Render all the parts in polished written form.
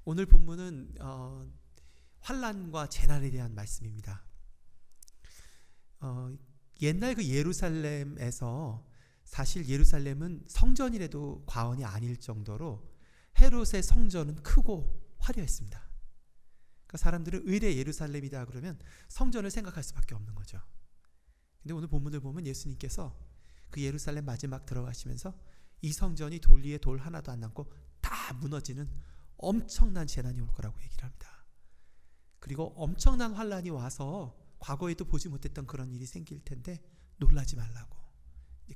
오늘 본문은 환난과 재난에 대한 말씀입니다. 옛날 그 예루살렘에서 사실 예루살렘은 성전이라도 과언이 아닐 정도로 헤롯의 성전은 크고 화려했습니다. 그러니까 사람들은 의례 예루살렘이다 그러면 성전을 생각할 수밖에 없는 거죠. 근데 오늘 본문을 보면 예수님께서 그 예루살렘 마지막 들어가시면서 이 성전이 돌 위에 돌 하나도 안 남고 다 무너지는 엄청난 재난이 올 거라고 얘기를 합니다. 그리고 엄청난 환란이 와서 과거에도 보지 못했던 그런 일이 생길 텐데 놀라지 말라고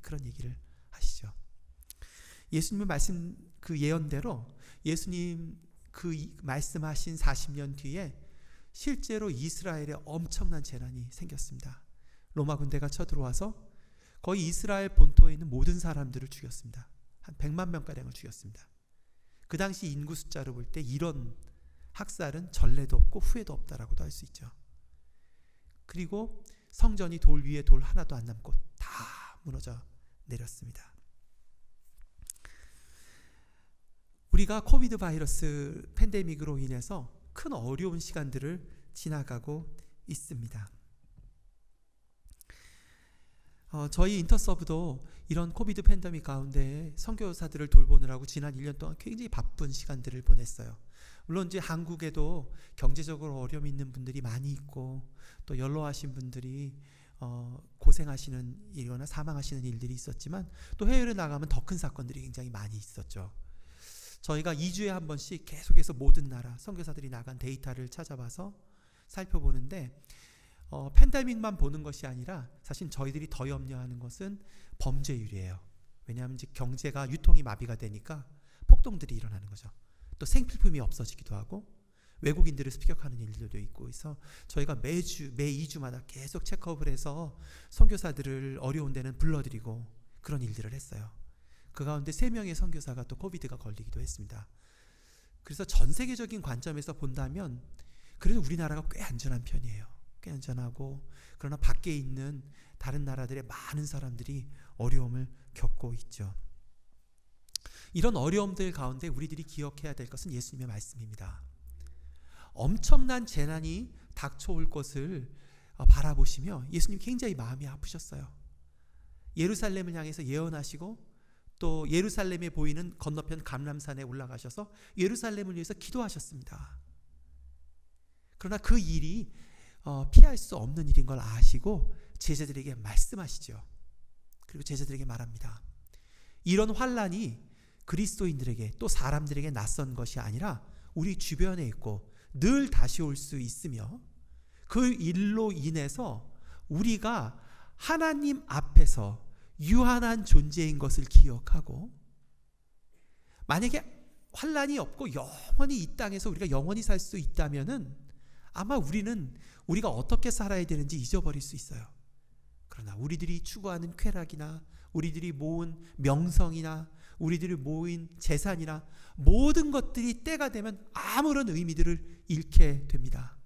그런 얘기를 하시죠. 예수님의 말씀 그 예언대로 예수님 그 말씀하신 40년 뒤에 실제로 이스라엘에 엄청난 재난이 생겼습니다. 로마 군대가 쳐들어와서 거의 이스라엘 본토에 있는 모든 사람들을 죽였습니다. 한 100만 명가량을 죽였습니다. 그 당시 인구 숫자로 볼 때 이런 학살은 전례도 없고 후회도 없다라고도 할 수 있죠. 그리고 성전이 돌 위에 돌 하나도 안 남고 다 무너져 내렸습니다. 우리가 코비드 바이러스 팬데믹으로 인해서 큰 어려운 시간들을 지나가고 있습니다. 저희 인터서브도 이런 코비드 팬데믹 가운데 선교사들을 돌보느라고 지난 1년 동안 굉장히 바쁜 시간들을 보냈어요. 물론 이제 한국에도 경제적으로 어려움이 있는 분들이 많이 있고 또 연로하신 분들이 고생하시는 일이거나 사망하시는 일들이 있었지만 또 해외로 나가면 더 큰 사건들이 굉장히 많이 있었죠. 저희가 2주에 한 번씩 계속해서 모든 나라 선교사들이 나간 데이터를 찾아봐서 살펴보는데 팬데믹만 보는 것이 아니라 사실 저희들이 더 염려하는 것은 범죄율이에요. 왜냐하면 이제 경제가 유통이 마비가 되니까 폭동들이 일어나는 거죠. 또 생필품이 없어지기도 하고 외국인들을 습격하는 일들도 있고 해서 저희가 매 2주마다 계속 체크업을 해서 선교사들을 어려운 데는 불러드리고 그런 일들을 했어요. 그 가운데 3명의 선교사가 또 코비드가 걸리기도 했습니다. 그래서 전 세계적인 관점에서 본다면 그래도 우리나라가 꽤 안전한 편이에요. 꽤 안전하고 그러나 밖에 있는 다른 나라들의 많은 사람들이 어려움을 겪고 있죠. 이런 어려움들 가운데 우리들이 기억해야 될 것은 예수님의 말씀입니다. 엄청난 재난이 닥쳐올 것을 바라보시며 예수님 굉장히 마음이 아프셨어요. 예루살렘을 향해서 예언하시고 또 예루살렘에 보이는 건너편 감람산에 올라가셔서 예루살렘을 위해서 기도하셨습니다. 그러나 그 일이 피할 수 없는 일인 걸 아시고 제자들에게 말씀하시죠. 그리고 제자들에게 말합니다. 이런 환란이 그리스도인들에게 또 사람들에게 낯선 것이 아니라 우리 주변에 있고 늘 다시 올 수 있으며 그 일로 인해서 우리가 하나님 앞에서 유한한 존재인 것을 기억하고 만약에 환란이 없고 영원히 이 땅에서 우리가 영원히 살 수 있다면은 아마 우리가 어떻게 살아야 되는지 잊어버릴 수 있어요. 그러나 우리들이 추구하는 쾌락이나 우리들이 모은 명성이나 우리들이 모인 재산이나 모든 것들이 때가 되면 아무런 의미들을 잃게 됩니다.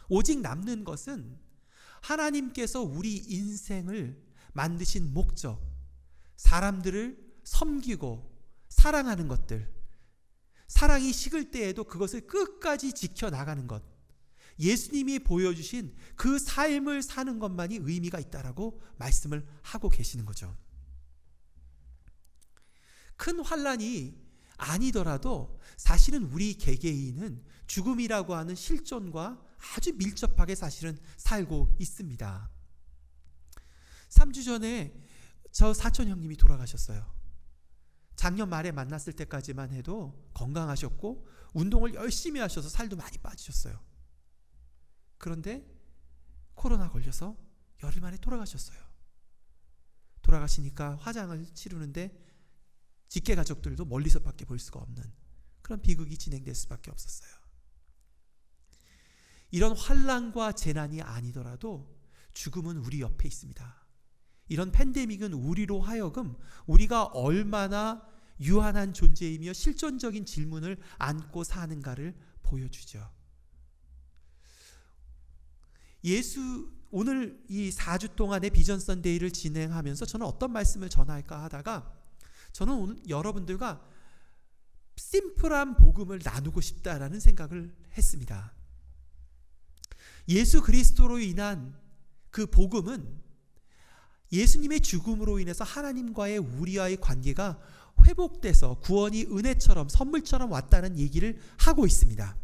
오직 남는 것은 하나님께서 우리 인생을 만드신 목적, 사람들을 섬기고 사랑하는 것들, 사랑이 식을 때에도 그것을 끝까지 지켜나가는 것, 예수님이 보여주신 그 삶을 사는 것만이 의미가 있다라고 말씀을 하고 계시는 거죠. 큰 환란이 아니더라도 사실은 우리 개개인은 죽음이라고 하는 실존과 아주 밀접하게 사실은 살고 있습니다. 3주 전에 저 사촌 형님이 돌아가셨어요. 작년 말에 만났을 때까지만 해도 건강하셨고 운동을 열심히 하셔서 살도 많이 빠지셨어요. 그런데 코로나 걸려서 열흘 만에 돌아가셨어요. 돌아가시니까 화장을 치르는데 직계 가족들도 멀리서밖에 볼 수가 없는 그런 비극이 진행될 수밖에 없었어요. 이런 환난과 재난이 아니더라도 죽음은 우리 옆에 있습니다. 이런 팬데믹은 우리로 하여금 우리가 얼마나 유한한 존재이며 실존적인 질문을 안고 사는가를 보여주죠. 오늘 이 4주 동안의 비전 선데이를 진행하면서 저는 어떤 말씀을 전할까 하다가 저는 오늘 여러분들과 심플한 복음을 나누고 싶다라는 생각을 했습니다. 예수 그리스도로 인한 그 복음은 예수님의 죽음으로 인해서 하나님과의 우리와의 관계가 회복돼서 구원이 은혜처럼 선물처럼 왔다는 얘기를 하고 있습니다.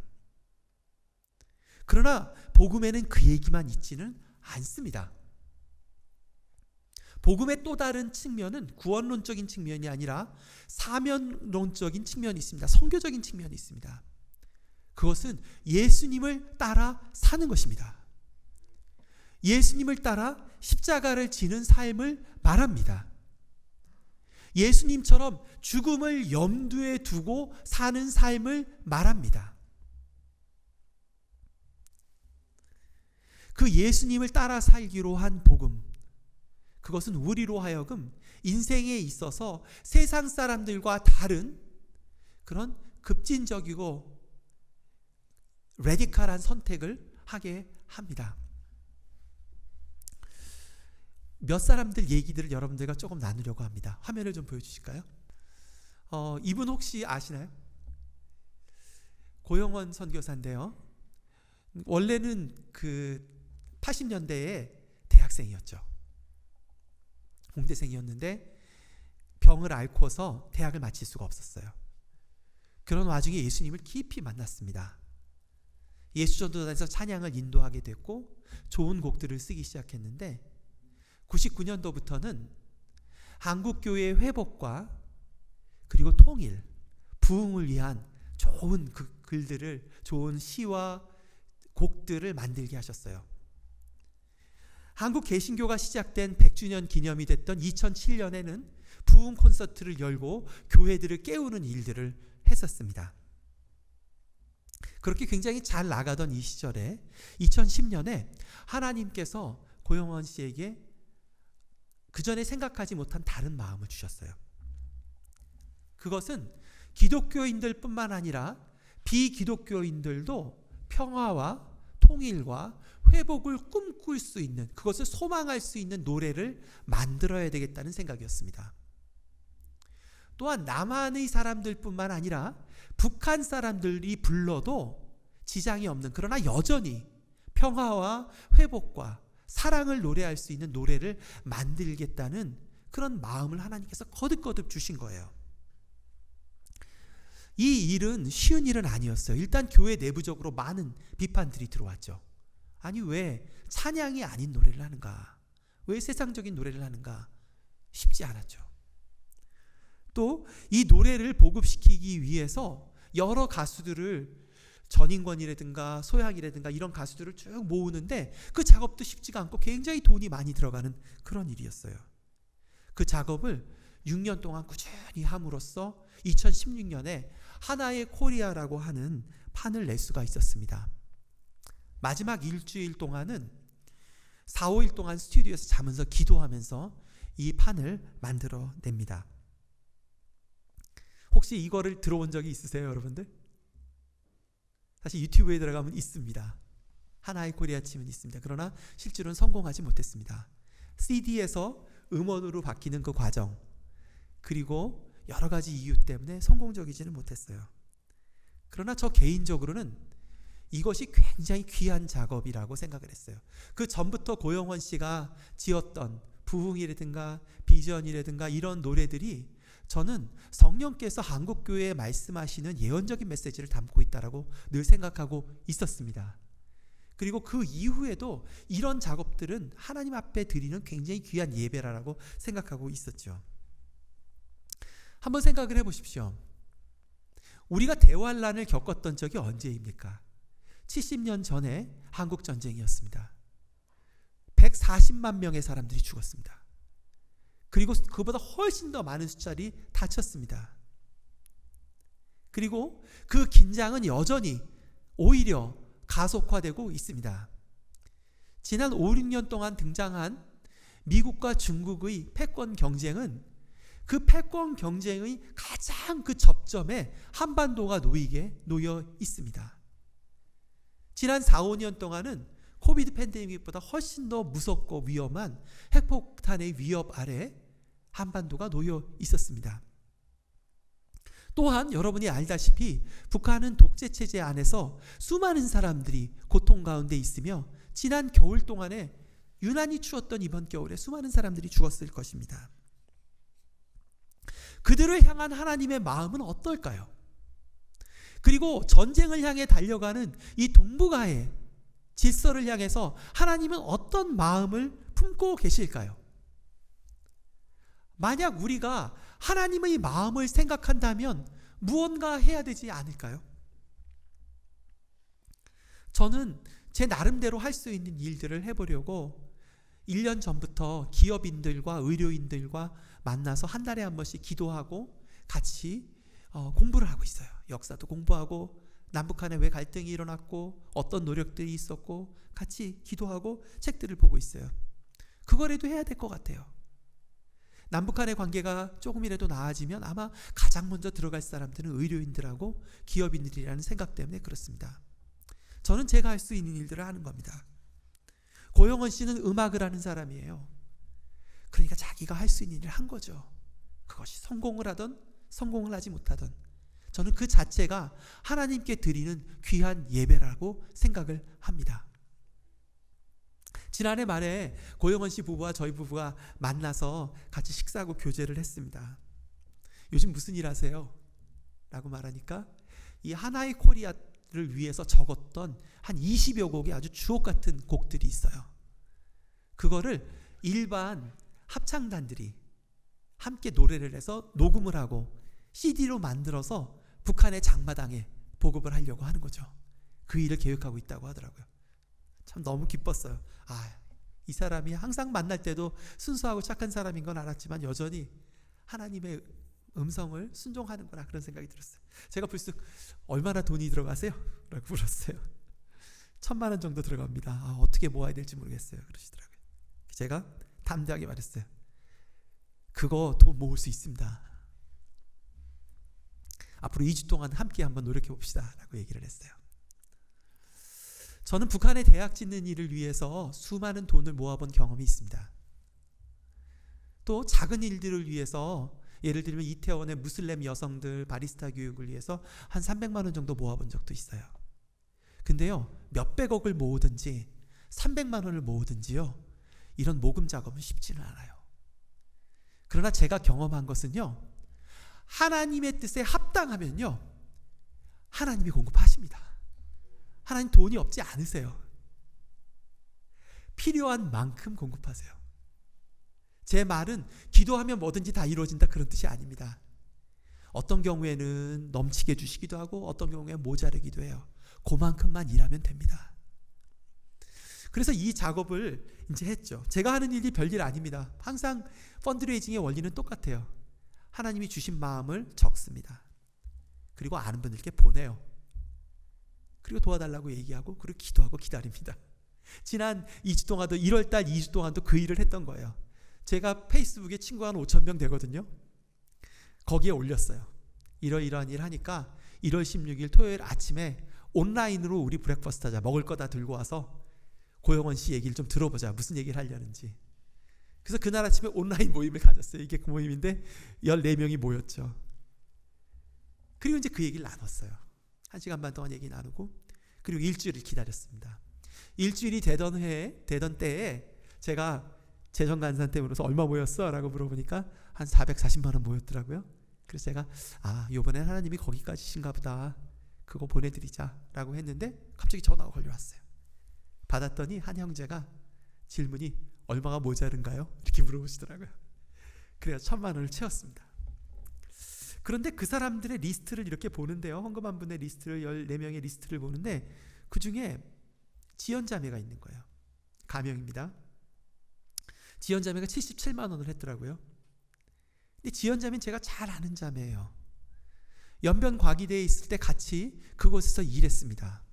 그러나 복음에는 그 얘기만 있지는 않습니다. 복음의 또 다른 측면은 구원론적인 측면이 아니라 사면론적인 측면이 있습니다. 선교적인 측면이 있습니다. 그것은 예수님을 따라 사는 것입니다. 예수님을 따라 십자가를 지는 삶을 말합니다. 예수님처럼 죽음을 염두에 두고 사는 삶을 말합니다. 그 예수님을 따라 살기로 한 복음, 그것은 우리로 하여금 인생에 있어서 세상 사람들과 다른 그런 급진적이고 레디컬한 선택을 하게 합니다. 몇 사람들 얘기들을 여러분들과 조금 나누려고 합니다. 화면을 좀 보여주실까요? 이분 혹시 아시나요? 고영원 선교사인데요. 원래는 그 80년대에 대학생이었죠. 공대생이었는데 병을 앓고서 대학을 마칠 수가 없었어요. 그런 와중에 예수님을 깊이 만났습니다. 예수전도단에서 찬양을 인도하게 됐고 좋은 곡들을 쓰기 시작했는데 99년도부터는 한국교회의 회복과 그리고 통일, 부흥을 위한 좋은 글들을, 좋은 시와 곡들을 만들게 하셨어요. 한국 개신교가 시작된 100주년 기념이 됐던 2007년에는 부흥 콘서트를 열고 교회들을 깨우는 일들을 했었습니다. 그렇게 굉장히 잘 나가던 이 시절에 2010년에 하나님께서 고영원 씨에게 그전에 생각하지 못한 다른 마음을 주셨어요. 그것은 기독교인들 뿐만 아니라 비기독교인들도 평화와 통일과 회복을 꿈꿀 수 있는, 그것을 소망할 수 있는 노래를 만들어야 되겠다는 생각이었습니다. 또한 남한의 사람들 뿐만 아니라 북한 사람들이 불러도 지장이 없는, 그러나 여전히 평화와 회복과 사랑을 노래할 수 있는 노래를 만들겠다는 그런 마음을 하나님께서 거듭거듭 주신 거예요. 이 일은 쉬운 일은 아니었어요. 일단 교회 내부적으로 많은 비판들이 들어왔죠. 아니 왜 찬양이 아닌 노래를 하는가? 왜 세상적인 노래를 하는가? 쉽지 않았죠. 또 이 노래를 보급시키기 위해서 여러 가수들을, 전인권이라든가 소양이라든가 이런 가수들을 쭉 모으는데 그 작업도 쉽지가 않고 굉장히 돈이 많이 들어가는 그런 일이었어요. 그 작업을 6년 동안 꾸준히 함으로써 2016년에 하나의 코리아라고 하는 판을 낼 수가 있었습니다. 마지막 일주일 동안은 4, 5일 동안 스튜디오에서 자면서 기도하면서 이 판을 만들어냅니다. 혹시 이거를 들어본 적이 있으세요, 여러분들? 사실 유튜브에 들어가면 있습니다. 하나의 코리아 치면 있습니다. 그러나 실제로는 성공하지 못했습니다. CD에서 음원으로 바뀌는 그 과정, 그리고 여러 가지 이유 때문에 성공적이지는 못했어요. 그러나 저 개인적으로는 이것이 굉장히 귀한 작업이라고 생각을 했어요. 그 전부터 고영원 씨가 지었던 부흥이라든가 비전이라든가 이런 노래들이 저는 성령께서 한국교회에 말씀하시는 예언적인 메시지를 담고 있다라고 늘 생각하고 있었습니다. 그리고 그 이후에도 이런 작업들은 하나님 앞에 드리는 굉장히 귀한 예배라고 생각하고 있었죠. 한번 생각을 해보십시오. 우리가 대환란을 겪었던 적이 언제입니까? 70년 전에 한국전쟁이었습니다. 140만 명의 사람들이 죽었습니다. 그리고 그보다 훨씬 더 많은 숫자들이 다쳤습니다. 그리고 그 긴장은 여전히 오히려 가속화되고 있습니다. 지난 5, 6년 동안 등장한 미국과 중국의 패권 경쟁은 그 패권 경쟁의 가장 그 접점에 한반도가 놓여 있습니다. 지난 4, 5년 동안은 코비드 팬데믹보다 훨씬 더 무섭고 위험한 핵폭탄의 위협 아래 한반도가 놓여 있었습니다. 또한 여러분이 알다시피 북한은 독재 체제 안에서 수많은 사람들이 고통 가운데 있으며 지난 겨울 동안에 유난히 추웠던 이번 겨울에 수많은 사람들이 죽었을 것입니다. 그들을 향한 하나님의 마음은 어떨까요? 그리고 전쟁을 향해 달려가는 이 동북아의 질서를 향해서 하나님은 어떤 마음을 품고 계실까요? 만약 우리가 하나님의 마음을 생각한다면 무언가 해야 되지 않을까요? 저는 제 나름대로 할 수 있는 일들을 해보려고 1년 전부터 기업인들과 의료인들과 만나서 한 달에 한 번씩 기도하고 같이 공부를 하고 있어요. 역사도 공부하고 남북한에 왜 갈등이 일어났고 어떤 노력들이 있었고 같이 기도하고 책들을 보고 있어요. 그거라도 해야 될 것 같아요. 남북한의 관계가 조금이라도 나아지면 아마 가장 먼저 들어갈 사람들은 의료인들하고 기업인들이라는 생각 때문에 그렇습니다. 저는 제가 할 수 있는 일들을 하는 겁니다. 고영원 씨는 음악을 하는 사람이에요. 그러니까 자기가 할 수 있는 일을 한 거죠. 그것이 성공을 하든 성공을 하지 못하든 저는 그 자체가 하나님께 드리는 귀한 예배라고 생각을 합니다. 지난해 말에 고영원 씨 부부와 저희 부부가 만나서 같이 식사하고 교제를 했습니다. 요즘 무슨 일 하세요? 라고 말하니까 이 하나의 코리아를 위해서 적었던 한 20여 곡의 아주 주옥 같은 곡들이 있어요. 그거를 일반 합창단들이 함께 노래를 해서 녹음을 하고 CD로 만들어서 북한의 장마당에 보급을 하려고 하는 거죠. 그 일을 계획하고 있다고 하더라고요. 참 너무 기뻤어요. 이 사람이 항상 만날 때도 순수하고 착한 사람인 건 알았지만 여전히 하나님의 음성을 순종하는구나 그런 생각이 들었어요. 제가 불쑥 얼마나 돈이 들어가세요? 라고 물었어요. 1,000만 원 정도 들어갑니다. 어떻게 모아야 될지 모르겠어요. 그러시더라고요. 제가 담대하게 말했어요. 그거 돈 모을 수 있습니다. 앞으로 2주 동안 함께 한번 노력해 봅시다 라고 얘기를 했어요. 저는 북한에 대학 짓는 일을 위해서 수많은 돈을 모아본 경험이 있습니다. 또 작은 일들을 위해서 예를 들면 이태원의 무슬림 여성들 바리스타 교육을 위해서 한 300만 원 정도 모아본 적도 있어요. 근데요, 몇백억을 모으든지 300만 원을 모으든지요, 이런 모금 작업은 쉽지는 않아요. 그러나 제가 경험한 것은요, 하나님의 뜻에 합당하면요, 하나님이 공급하십니다. 하나님 돈이 없지 않으세요. 필요한 만큼 공급하세요. 제 말은 기도하면 뭐든지 다 이루어진다 그런 뜻이 아닙니다. 어떤 경우에는 넘치게 주시기도 하고 어떤 경우에는 모자르기도 해요. 그만큼만 일하면 됩니다. 그래서 이 작업을 이제 했죠. 제가 하는 일이 별일 아닙니다. 항상 펀드레이징의 원리는 똑같아요. 하나님이 주신 마음을 적습니다. 그리고 아는 분들께 보내요. 그리고 도와달라고 얘기하고 그리고 기도하고 기다립니다. 지난 2주 동안도 1월달 2주 동안도 그 일을 했던 거예요. 제가 페이스북에 친구가 한 5,000명 되거든요. 거기에 올렸어요. 이러이러한 일 하니까 1월 16일 토요일 아침에 온라인으로 우리 브렉퍼스트 하자. 먹을 거 다 들고 와서 고영원 씨 얘기를 좀 들어보자. 무슨 얘기를 하려는지. 그래서 그날 아침에 온라인 모임을 가졌어요. 이게 그 모임인데 14명이 모였죠. 그리고 이제 그 얘기를 나눴어요. 1시간 반 동안 얘기 나누고 그리고 일주일을 기다렸습니다. 일주일이 되던 때에 제가 재정간사한테 물어서 얼마 모였어? 라고 물어보니까 한 440만 원 모였더라고요. 그래서 제가 이번엔 하나님이 거기까지신가 보다. 그거 보내드리자 라고 했는데 갑자기 전화가 걸려왔어요. 받았더니 한 형제가 질문이 얼마가 모자른가요? 이렇게 물어보시더라고요. 그래서 1,000만 원을 채웠습니다. 그런데 그 사람들의 리스트를 이렇게 보는데요. 헌금한 분의 리스트를 14명의 리스트를 보는데 그 중에 지연자매가 있는 거예요. 가명입니다. 지연자매가 77만 원을 했더라고요. 근데 지연자매는 제가 잘 아는 자매예요. 연변과기대에 있을 때 같이 그곳에서 일했습니다.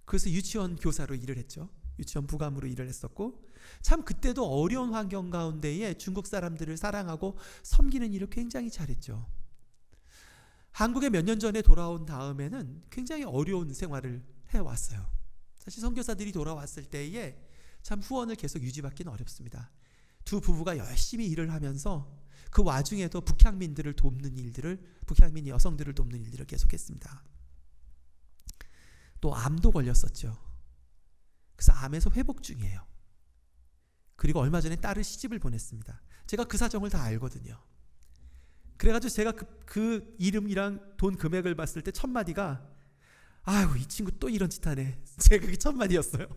그래서 유치원 교사로 일을 했죠. 유치원 부감으로 일을 했었고 참 그때도 어려운 환경 가운데에 중국 사람들을 사랑하고 섬기는 일을 굉장히 잘했죠. 한국에 몇 년 전에 돌아온 다음에는 굉장히 어려운 생활을 해왔어요. 사실 선교사들이 돌아왔을 때에 참 후원을 계속 유지받기는 어렵습니다. 두 부부가 열심히 일을 하면서 그 와중에도 북향민들을 돕는 일들을, 북향민 여성들을 돕는 일들을 계속했습니다. 또 암도 걸렸었죠. 그래서 암에서 회복 중이에요. 그리고 얼마 전에 딸을 시집을 보냈습니다. 제가 그 사정을 다 알거든요. 그래가지고 제가 그 이름이랑 돈 금액을 봤을 때 첫 마디가, 아유, 이 친구 또 이런 짓 하네. 제가 그게 첫 마디였어요.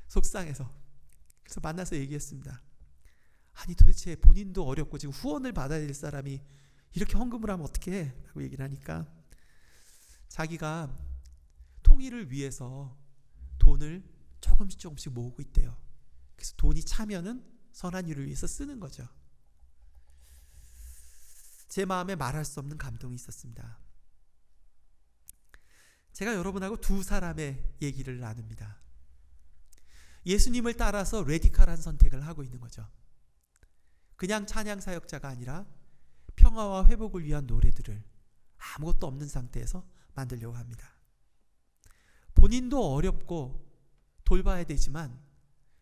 속상해서. 그래서 만나서 얘기했습니다. 아니, 도대체 본인도 어렵고 지금 후원을 받아야 될 사람이 이렇게 헌금을 하면 어떡해? 라고 얘기를 하니까 자기가 통일을 위해서 돈을 조금씩 모으고 있대요. 그래서 돈이 차면은 선한 일을 위해서 쓰는 거죠. 제 마음에 말할 수 없는 감동이 있었습니다. 제가 여러분하고 두 사람의 얘기를 나눕니다. 예수님을 따라서 레디컬한 선택을 하고 있는 거죠. 그냥 찬양 사역자가 아니라 평화와 회복을 위한 노래들을 아무것도 없는 상태에서 만들려고 합니다. 본인도 어렵고 돌봐야 되지만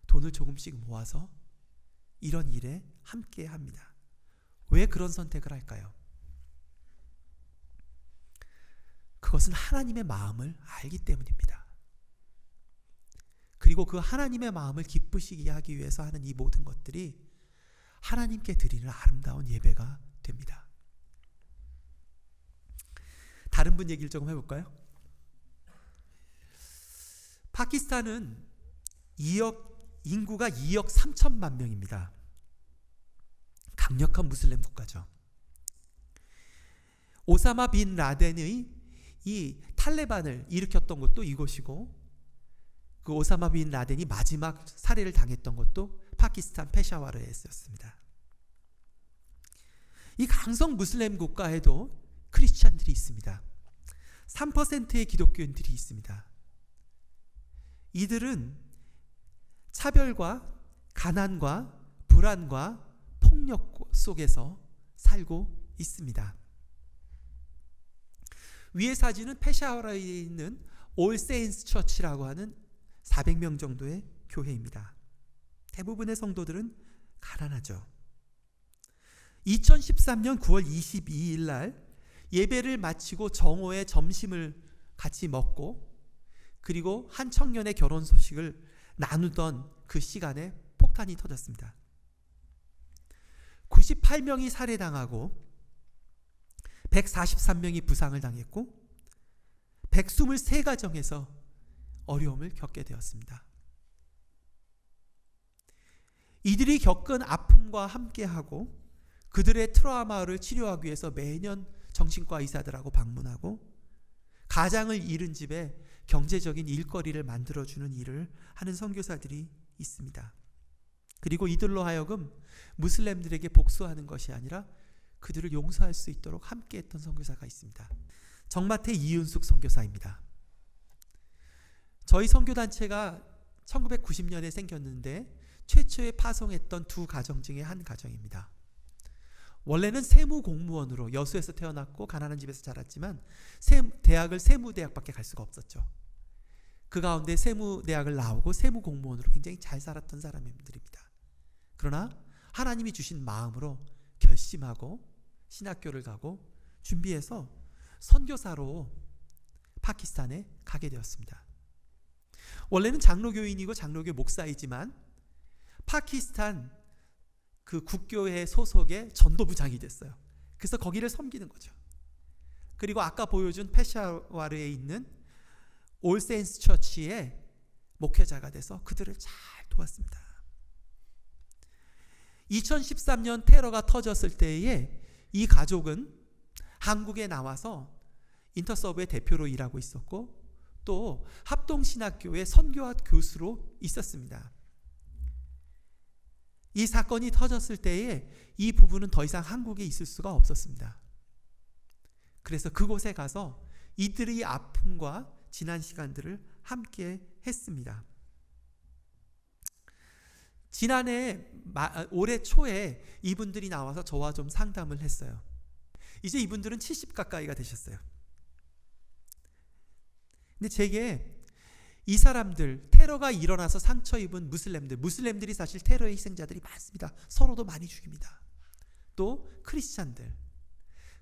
돈을 조금씩 모아서 이런 일에 함께 합니다. 왜 그런 선택을 할까요? 그것은 하나님의 마음을 알기 때문입니다. 그리고 그 하나님의 마음을 기쁘시게 하기 위해서 하는 이 모든 것들이 하나님께 드리는 아름다운 예배가 됩니다. 다른 분 얘기를 조금 해볼까요? 파키스탄은 인구가 2억 3천만 명입니다. 강력한 무슬림 국가죠. 오사마 빈 라덴의 이 탈레반을 일으켰던 것도 이곳이고, 그 오사마 빈 라덴이 마지막 살해를 당했던 것도 파키스탄 페샤와르에였습니다. 이 강성 무슬림 국가에도 크리스찬들이 있습니다. 3%의 기독교인들이 있습니다. 이들은 차별과 가난과 불안과 폭력 속에서 살고 있습니다. 위의 사진은 페샤와르에 있는 올 세인스 처치라고 하는 400명 정도의 교회입니다. 대부분의 성도들은 가난하죠. 2013년 9월 22일 날 예배를 마치고 정오에 점심을 같이 먹고, 그리고 한 청년의 결혼 소식을 나누던 그 시간에 폭탄이 터졌습니다. 98명이 살해당하고 143명이 부상을 당했고 123가정에서 어려움을 겪게 되었습니다. 이들이 겪은 아픔과 함께하고 그들의 트라우마를 치료하기 위해서 매년 정신과 의사들하고 방문하고 가장을 잃은 집에 경제적인 일거리를 만들어주는 일을 하는 선교사들이 있습니다. 그리고 이들로 하여금 무슬림들에게 복수하는 것이 아니라 그들을 용서할 수 있도록 함께했던 선교사가 있습니다. 정마태 이윤숙 선교사입니다. 저희 선교단체가 1990년에 생겼는데 최초에 파송했던 두 가정 중에 한 가정입니다. 원래는 세무공무원으로 여수에서 태어났고 가난한 집에서 자랐지만 대학을 세무대학밖에 갈 수가 없었죠. 그 가운데 세무대학을 나오고 세무공무원으로 굉장히 잘 살았던 사람들입니다. 그러나 하나님이 주신 마음으로 결심하고 신학교를 가고 준비해서 선교사로 파키스탄에 가게 되었습니다. 원래는 장로교인이고 장로교 목사이지만 파키스탄 그 국교회 소속의 전도부장이 됐어요. 그래서 거기를 섬기는 거죠. 그리고 아까 보여준 페샤와르에 있는 올 세인스 처치의 목회자가 돼서 그들을 잘 도왔습니다. 2013년 테러가 터졌을 때에 이 가족은 한국에 나와서 인터서브의 대표로 일하고 있었고 또 합동신학교의 선교학 교수로 있었습니다. 이 사건이 터졌을 때에 이 부부는 더 이상 한국에 있을 수가 없었습니다. 그래서 그곳에 가서 이들의 아픔과 지난 시간들을 함께 했습니다. 올해 초에 이분들이 나와서 저와 좀 상담을 했어요. 이제 이분들은 70 가까이가 되셨어요. 근데 제게 이 사람들, 테러가 일어나서 상처 입은 무슬림들이 사실 테러의 희생자들이 많습니다. 서로도 많이 죽입니다. 또 크리스찬들,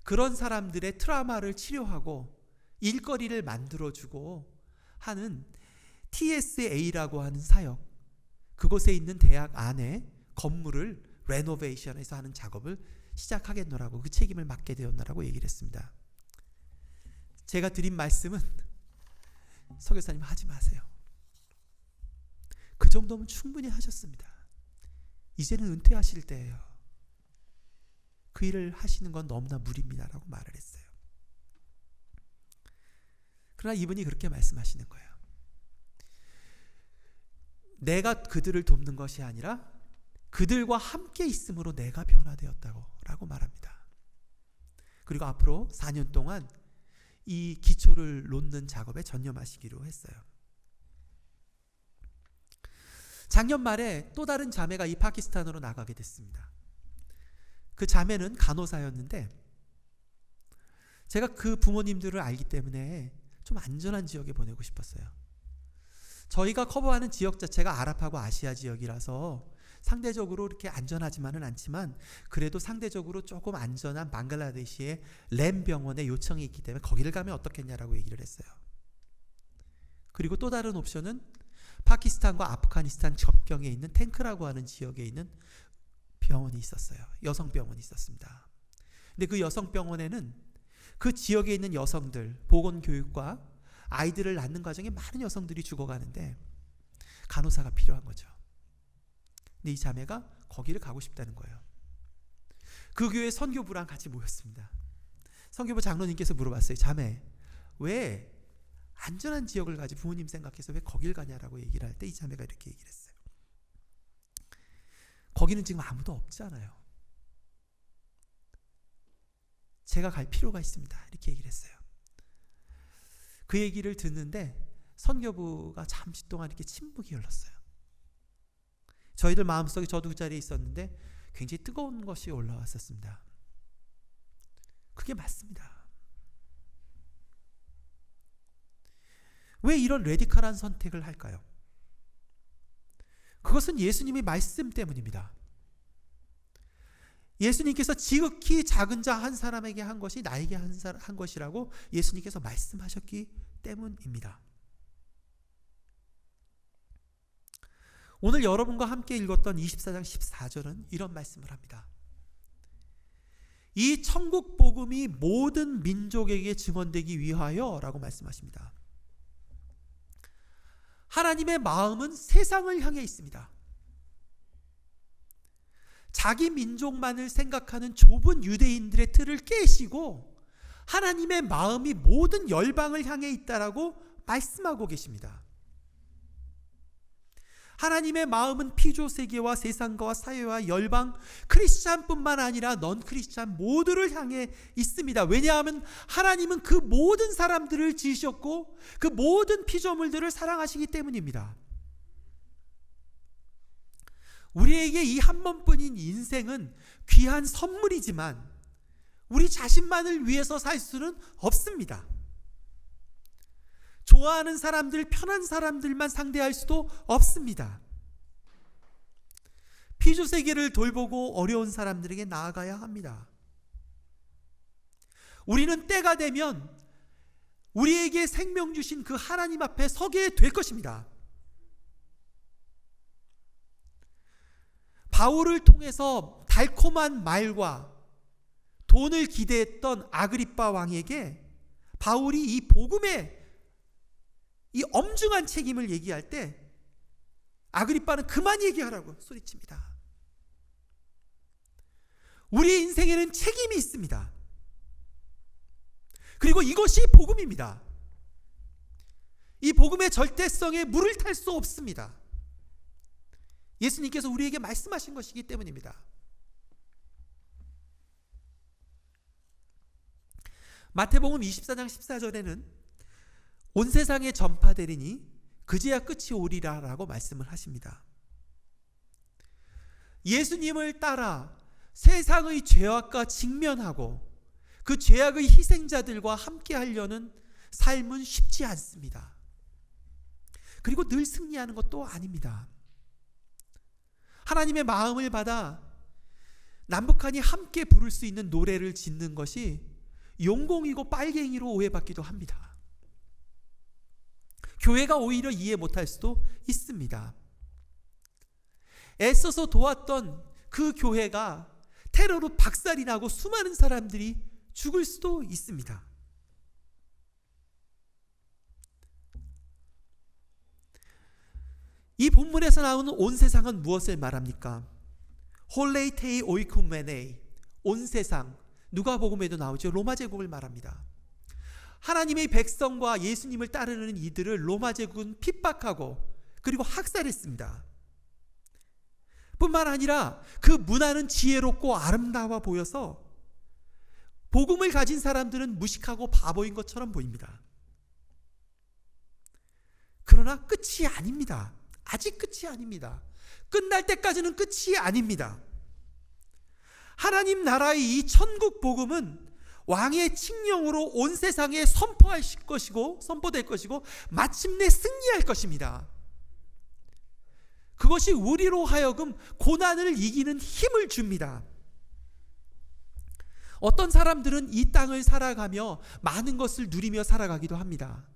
그런 사람들의 트라우마를 치료하고 일거리를 만들어주고 하는 TSA라고 하는 사역, 그곳에 있는 대학 안에 건물을 레노베이션해서 하는 작업을 시작하겠노라고, 그 책임을 맡게 되었노라고 얘기를 했습니다. 제가 드린 말씀은 설교사님 하지 마세요. 그 정도면 충분히 하셨습니다. 이제는 은퇴하실 때예요. 그 일을 하시는 건 너무나 무리입니다 라고 말을 했어요. 그러나 이분이 그렇게 말씀하시는 거예요. 내가 그들을 돕는 것이 아니라 그들과 함께 있음으로 내가 변화되었다고 라고 말합니다. 그리고 앞으로 4년 동안 이 기초를 놓는 작업에 전념하시기로 했어요. 작년 말에 또 다른 자매가 이 파키스탄으로 나가게 됐습니다. 그 자매는 간호사였는데 제가 그 부모님들을 알기 때문에 좀 안전한 지역에 보내고 싶었어요. 저희가 커버하는 지역 자체가 아랍하고 아시아 지역이라서 상대적으로 이렇게 안전하지만은 않지만 그래도 상대적으로 조금 안전한 방글라데시의 램 병원에 요청이 있기 때문에 거기를 가면 어떻겠냐라고 얘기를 했어요. 그리고 또 다른 옵션은 파키스탄과 아프가니스탄 접경에 있는 탱크라고 하는 지역에 있는 병원이 있었어요. 여성병원이 있었습니다. 근데 그 여성병원에는 그 지역에 있는 여성들, 보건교육과 아이들을 낳는 과정에 많은 여성들이 죽어가는데 간호사가 필요한 거죠. 근데 이 자매가 거기를 가고 싶다는 거예요. 그 교회 선교부랑 같이 모였습니다. 선교부 장로님께서 물어봤어요. 자매, 왜 안전한 지역을 가지 부모님 생각해서 왜 거길 가냐라고 얘기를 할 때 이 자매가 이렇게 얘기를 했어요. 거기는 지금 아무도 없잖아요. 제가 갈 필요가 있습니다. 이렇게 얘기를 했어요. 그 얘기를 듣는데 선교부가 잠시 동안 이렇게 침묵이 흘렀어요. 저희들 마음속에, 저도 그 자리에 있었는데 굉장히 뜨거운 것이 올라왔었습니다. 그게 맞습니다. 왜 이런 레디컬한 선택을 할까요? 그것은 예수님의 말씀 때문입니다. 예수님께서 지극히 작은 자 한 사람에게 한 것이 나에게 한 것이라고 예수님께서 말씀하셨기 때문입니다. 오늘 여러분과 함께 읽었던 24장 14절은 이런 말씀을 합니다. 이 천국 복음이 모든 민족에게 증언되기 위하여 라고 말씀하십니다. 하나님의 마음은 세상을 향해 있습니다. 자기 민족만을 생각하는 좁은 유대인들의 틀을 깨시고 하나님의 마음이 모든 열방을 향해 있다라고 말씀하고 계십니다. 하나님의 마음은 피조 세계와 세상과 사회와 열방, 크리스찬뿐만 아니라 넌 크리스찬 모두를 향해 있습니다. 왜냐하면 하나님은 그 모든 사람들을 지으셨고 그 모든 피조물들을 사랑하시기 때문입니다. 우리에게 이 한 번뿐인 인생은 귀한 선물이지만 우리 자신만을 위해서 살 수는 없습니다. 좋아하는 사람들, 편한 사람들만 상대할 수도 없습니다. 피조세계를 돌보고 어려운 사람들에게 나아가야 합니다. 우리는 때가 되면 우리에게 생명 주신 그 하나님 앞에 서게 될 것입니다. 바울을 통해서 달콤한 말과 돈을 기대했던 아그리빠 왕에게 바울이 이 복음의 이 엄중한 책임을 얘기할 때 아그리빠는 그만 얘기하라고 소리칩니다. 우리 인생에는 책임이 있습니다. 그리고 이것이 복음입니다. 이 복음의 절대성에 물을 탈 수 없습니다. 예수님께서 우리에게 말씀하신 것이기 때문입니다. 마태복음 24장 14절에는 온 세상에 전파되리니 그제야 끝이 오리라 라고 말씀을 하십니다. 예수님을 따라 세상의 죄악과 직면하고 그 죄악의 희생자들과 함께 하려는 삶은 쉽지 않습니다. 그리고 늘 승리하는 것도 아닙니다. 하나님의 마음을 받아 남북한이 함께 부를 수 있는 노래를 짓는 것이 용공이고 빨갱이로 오해받기도 합니다. 교회가 오히려 이해 못할 수도 있습니다. 애써서 도왔던 그 교회가 테러로 박살이 나고 수많은 사람들이 죽을 수도 있습니다. 이 본문에서 나오는 온 세상은 무엇을 말합니까? 홀레이테이 오이쿠메네이, 온 세상, 누가복음에도 나오죠. 로마 제국을 말합니다. 하나님의 백성과 예수님을 따르는 이들을 로마 제국은 핍박하고 그리고 학살했습니다. 뿐만 아니라 그 문화는 지혜롭고 아름다워 보여서 복음을 가진 사람들은 무식하고 바보인 것처럼 보입니다. 그러나 끝이 아닙니다. 아직 끝이 아닙니다. 끝날 때까지는 끝이 아닙니다. 하나님 나라의 이 천국 복음은 왕의 칙령으로 온 세상에 선포될 것이고 마침내 승리할 것입니다. 그것이 우리로 하여금 고난을 이기는 힘을 줍니다. 어떤 사람들은 이 땅을 살아가며 많은 것을 누리며 살아가기도 합니다.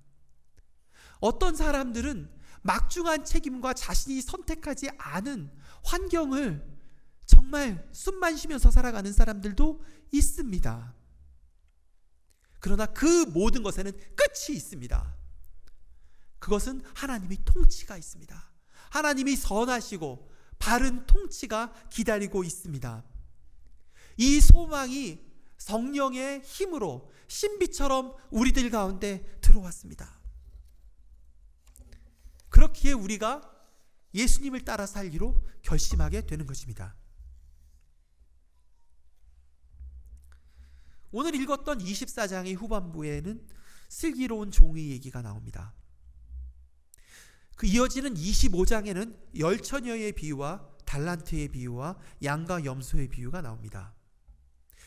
어떤 사람들은 막중한 책임과 자신이 선택하지 않은 환경을 정말 숨만 쉬면서 살아가는 사람들도 있습니다. 그러나 그 모든 것에는 끝이 있습니다. 그것은 하나님의 통치가 있습니다. 하나님이 선하시고 바른 통치가 기다리고 있습니다. 이 소망이 성령의 힘으로 신비처럼 우리들 가운데 들어왔습니다. 그렇기에 우리가 예수님을 따라 살기로 결심하게 되는 것입니다. 오늘 읽었던 24장의 후반부에는 슬기로운 종의 얘기가 나옵니다. 그 이어지는 25장에는 열처녀의 비유와 달란트의 비유와 양과 염소의 비유가 나옵니다.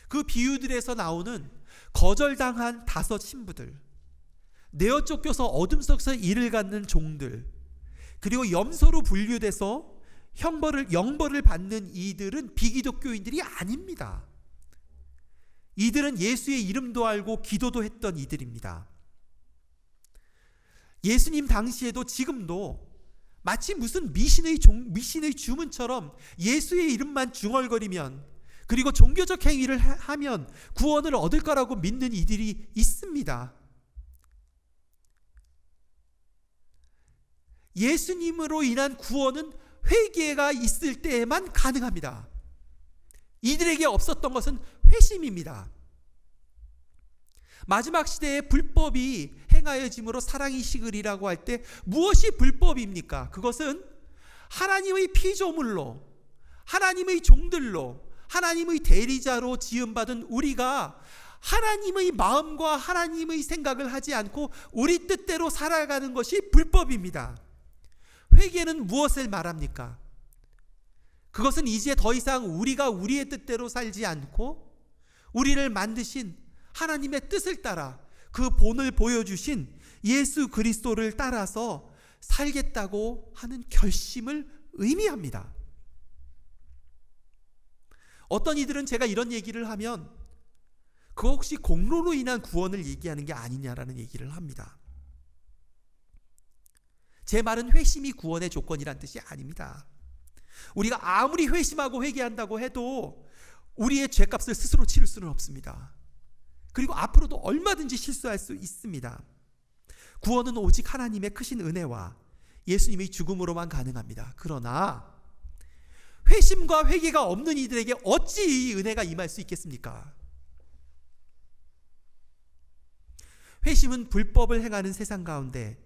그 비유들에서 나오는 거절당한 5 신부들, 내어 쫓겨서 어둠 속에서 일을 갖는 종들, 그리고 염소로 분류돼서 영벌을 받는 이들은 비기독교인들이 아닙니다. 이들은 예수의 이름도 알고 기도도 했던 이들입니다. 예수님 당시에도 지금도 마치 무슨 미신의 주문처럼 예수의 이름만 중얼거리면, 그리고 종교적 행위를 하면 구원을 얻을 거라고 믿는 이들이 있습니다. 예수님으로 인한 구원은 회개가 있을 때에만 가능합니다. 이들에게 없었던 것은 회심입니다. 마지막 시대에 불법이 행하여짐으로 사랑이 식으리라고 할 때 무엇이 불법입니까? 그것은 하나님의 피조물로, 하나님의 종들로, 하나님의 대리자로 지음받은 우리가 하나님의 마음과 하나님의 생각을 하지 않고 우리 뜻대로 살아가는 것이 불법입니다. 회개는 무엇을 말합니까? 그것은 이제 더 이상 우리가 우리의 뜻대로 살지 않고 우리를 만드신 하나님의 뜻을 따라 그 본을 보여주신 예수 그리스도를 따라서 살겠다고 하는 결심을 의미합니다. 어떤 이들은 제가 이런 얘기를 하면 그거 혹시 공로로 인한 구원을 얘기하는 게 아니냐라는 얘기를 합니다. 제 말은 회심이 구원의 조건이란 뜻이 아닙니다. 우리가 아무리 회심하고 회개한다고 해도 우리의 죄값을 스스로 치를 수는 없습니다. 그리고 앞으로도 얼마든지 실수할 수 있습니다. 구원은 오직 하나님의 크신 은혜와 예수님의 죽음으로만 가능합니다. 그러나 회심과 회개가 없는 이들에게 어찌 이 은혜가 임할 수 있겠습니까? 회심은 불법을 행하는 세상 가운데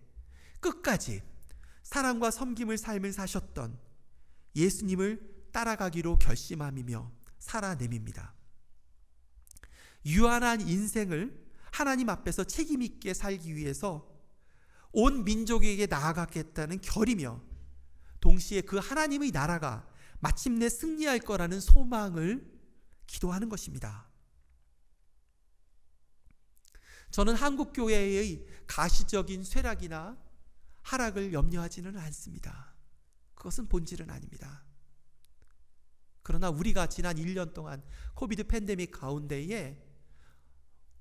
끝까지 사랑과 섬김을 삶을 사셨던 예수님을 따라가기로 결심함이며 살아냄입니다. 유한한 인생을 하나님 앞에서 책임 있게 살기 위해서 온 민족에게 나아가겠다는 결이며 동시에 그 하나님의 나라가 마침내 승리할 거라는 소망을 기도하는 것입니다. 저는 한국교회의 가시적인 쇠락이나 하락을 염려하지는 않습니다. 그것은 본질은 아닙니다. 그러나 우리가 지난 1년 동안 코비드 팬데믹 가운데에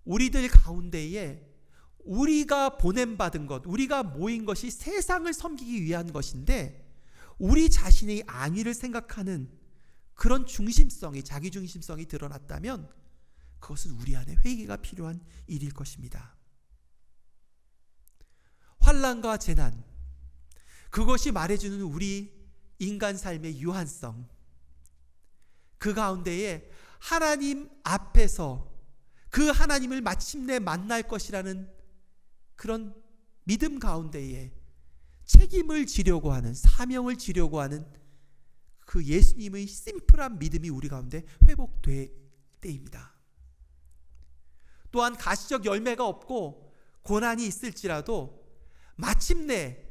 우리들 가운데에 우리가 보냄받은 것, 우리가 모인 것이 세상을 섬기기 위한 것인데 우리 자신의 안위를 생각하는 그런 중심성이, 자기중심성이 드러났다면 그것은 우리 안에 회개가 필요한 일일 것입니다. 환난과 재난, 그것이 말해주는 우리 인간 삶의 유한성, 그 가운데에 하나님 앞에서 그 하나님을 마침내 만날 것이라는 그런 믿음 가운데에 책임을 지려고 하는, 사명을 지려고 하는 그 예수님의 심플한 믿음이 우리 가운데 회복될 때입니다. 또한 가시적 열매가 없고 고난이 있을지라도 마침내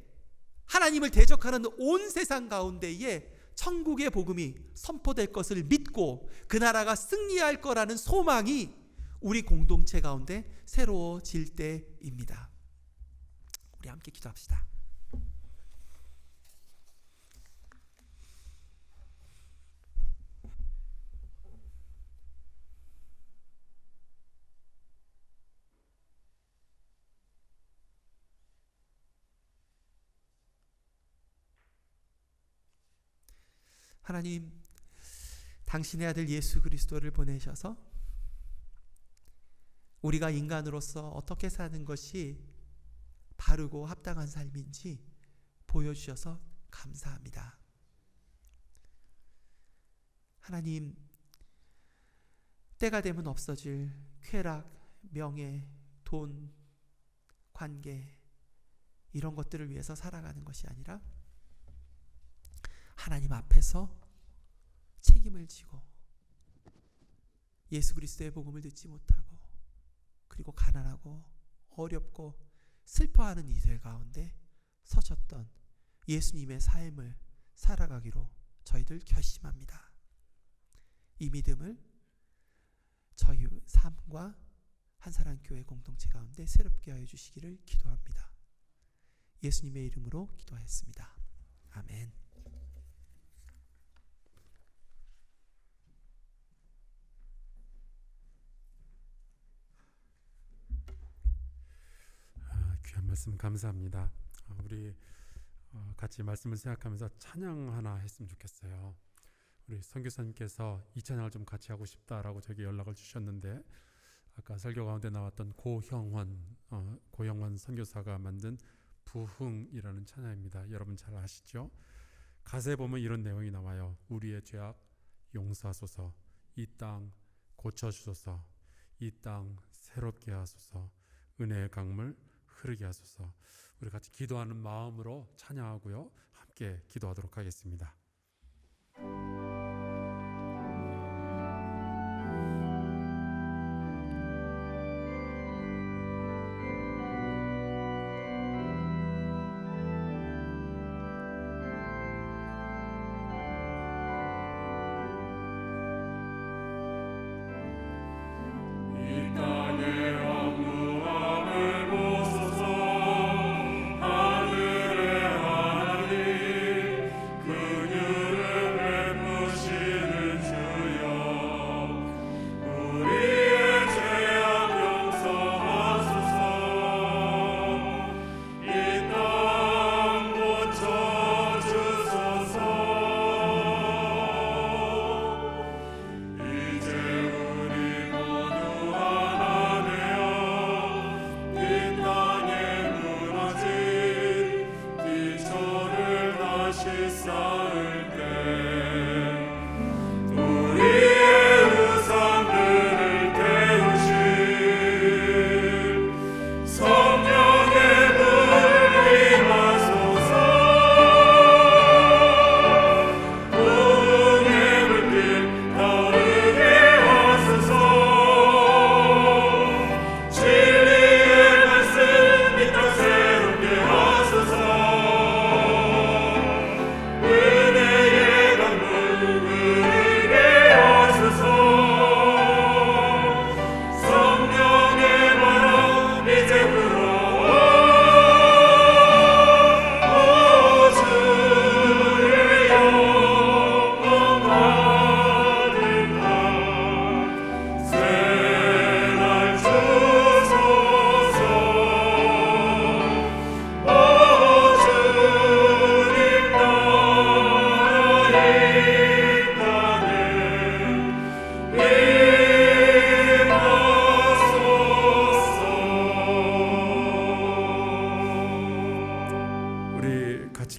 하나님을 대적하는 온 세상 가운데에 천국의 복음이 선포될 것을 믿고 그 나라가 승리할 거라는 소망이 우리 공동체 가운데 새로워질 때입니다. 우리 함께 기도합시다. 하나님, 당신의 아들 예수 그리스도를 보내셔서 우리가 인간으로서 어떻게 사는 것이 바르고 합당한 삶인지 보여주셔서 감사합니다. 하나님, 때가 되면 없어질 쾌락, 명예, 돈, 관계, 이런 것들을 위해서 살아가는 것이 아니라 하나님 앞에서 책임을 지고 예수 그리스도의 복음을 듣지 못하고 그리고 가난하고 어렵고 슬퍼하는 이들 가운데 서셨던 예수님의 삶을 살아가기로 저희들 결심합니다. 이 믿음을 저희 삶과 한사랑교회 공동체 가운데 새롭게 하여 주시기를 기도합니다. 예수님의 이름으로 기도하였습니다. 아멘. 귀한 말씀 감사합니다. 우리 같이 말씀을 생각하면서 찬양 하나 했으면 좋겠어요. 우리 선교사님께서 이 찬양을 좀 같이 하고 싶다라고 저에게 연락을 주셨는데, 아까 설교 가운데 나왔던 고형원 선교사가 만든 부흥이라는 찬양입니다. 여러분 잘 아시죠? 가사에 보면 이런 내용이 나와요. 우리의 죄악 용서하소서, 이 땅 고쳐주소서, 이 땅 새롭게 하소서, 은혜의 강물 흐르게 하소서. 우리 같이 기도하는 마음으로 찬양하고요, 함께 기도하도록 하겠습니다. 그녀를 베푸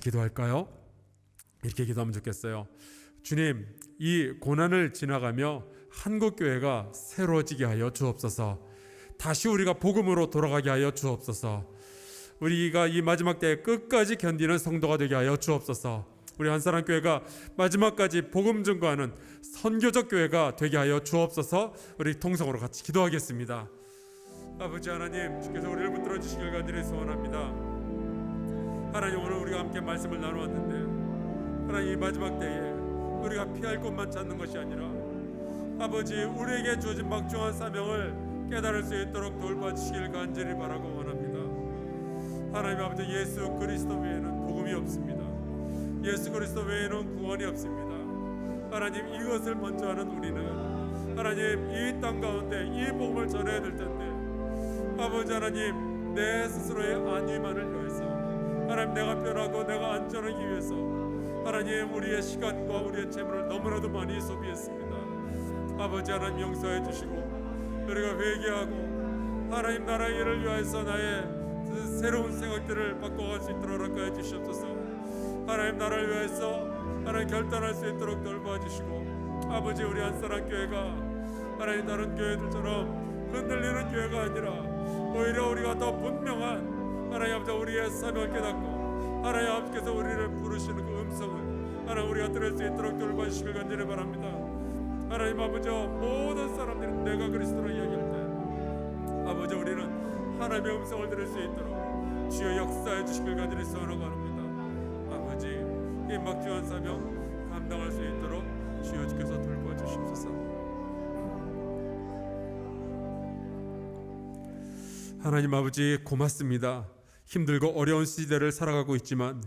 기도할까요? 이렇게 기도하면 좋겠어요. 주님, 이 고난을 지나가며 한국교회가 새로워지게 하여 주옵소서. 다시 우리가 복음으로 돌아가게 하여 주옵소서. 우리가 이 마지막 때에 끝까지 견디는 성도가 되게 하여 주옵소서. 우리 한사랑교회가 마지막까지 복음 증거하는 선교적 교회가 되게 하여 주옵소서. 우리 통성으로 같이 기도하겠습니다. 아버지 하나님, 주께서 우리를 붙들어 주시길 간절히 소원합니다. 하나님, 오늘 우리가 함께 말씀을 나누었는데 하나님, 이 마지막 때에 우리가 피할 곳만 찾는 것이 아니라 아버지, 우리에게 주어진 막중한 사명을 깨달을 수 있도록 돌봐주시길 간절히 바라고 원합니다. 하나님 아버지, 예수 그리스도 외에는 복음이 없습니다. 예수 그리스도 외에는 구원이 없습니다. 하나님, 이것을 먼저 하는 우리는 하나님, 이 땅 가운데 이 복음을 전해야 될 텐데 아버지 하나님, 내 스스로의 안위만을 위해서 하나님, 내가 변하고 내가 안전하기 위해서 하나님, 우리의 시간과 우리의 재물을 너무나도 많이 소비했습니다. 아버지 하나님, 용서해 주시고 우리가 회개하고 하나님 나라의 일을 위하여서 나의 새로운 생각들을 바꿔갈 수 있도록 허락하여 주시옵소서. 하나님 나라를 위해서 하나님 결단할 수 있도록 돌봐주시고 아버지, 우리 한사랑교회가 하나님 다른 교회들처럼 흔들리는 교회가 아니라 오히려 우리가 더 분명한 하나님 아버지 우리의 사명을 깨닫고 하나님 아버지께서 우리를 부르시는 그 음성을 하나님 우리가 들을 수 있도록 돌봐주시길 간절히 바랍니다. 하나님 아버지, 모든 사람들이 내가 그리스도로 이야기할 때 아버지, 우리는 하나님의 음성을 들을 수 있도록 주여 역사해 주시길 간절히 소원하고 합니다. 아버지, 이 막중한 사명 감당할 수 있도록 주여 주께서 돌봐주시옵소서. 하나님 아버지, 고맙습니다. 힘들고 어려운 시대를 살아가고 있지만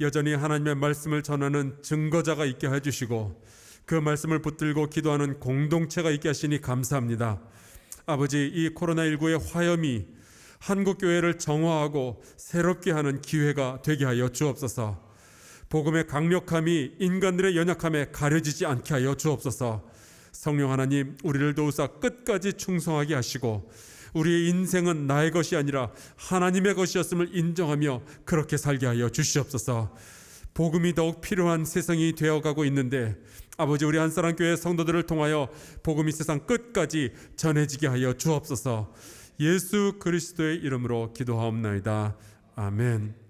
여전히 하나님의 말씀을 전하는 증거자가 있게 해주시고 그 말씀을 붙들고 기도하는 공동체가 있게 하시니 감사합니다. 아버지, 이 코로나19의 화염이 한국교회를 정화하고 새롭게 하는 기회가 되게 하여 주옵소서. 복음의 강력함이 인간들의 연약함에 가려지지 않게 하여 주옵소서. 성령 하나님, 우리를 도우사 끝까지 충성하게 하시고 우리의 인생은 나의 것이 아니라 하나님의 것이었음을 인정하며 그렇게 살게 하여 주시옵소서. 복음이 더욱 필요한 세상이 되어가고 있는데 아버지, 우리 한사랑교회 성도들을 통하여 복음이 세상 끝까지 전해지게 하여 주옵소서. 예수 그리스도의 이름으로 기도하옵나이다. 아멘.